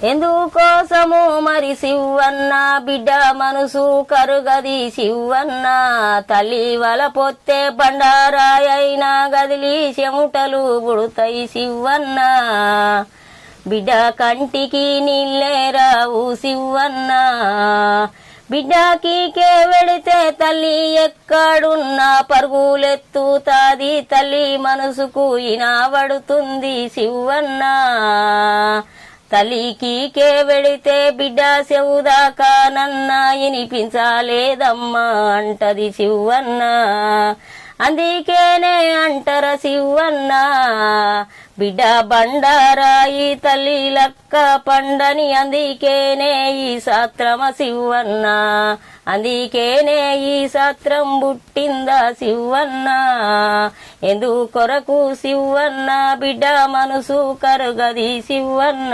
ఎందుకోసము మరి శివన్న బిడ్డ మనసు కరుగది శివన్న తల్లి వల పొత్తే బండారాయైనా గదిలి చెముటలు పుడతాయి శివన్న బిడ్డ కంటికి నీళ్ళేరావు శివన్న బిడ్డకి వెడితే తల్లి ఎక్కడున్నా పరుగులెత్తుతాది తల్లి మనసుకు ఇనబడుతుంది శివన్న తల్లికి వెడితే బిడ్డ చెవుదాకా నన్న వినిపించాలేదమ్మా అంటది శివన్న అందుకేనే అంటర శివన్న బిడ్డ బండారాయి తల్లి లక్క పండని అందుకేనే ఈ శాస్త్రమ శివన్న అందుకేనే ఈ శాస్త్రం పుట్టిందా శివన్న ఎందుకొరకు శివన్న బిడ్డ మనసు కరుగది శివన్న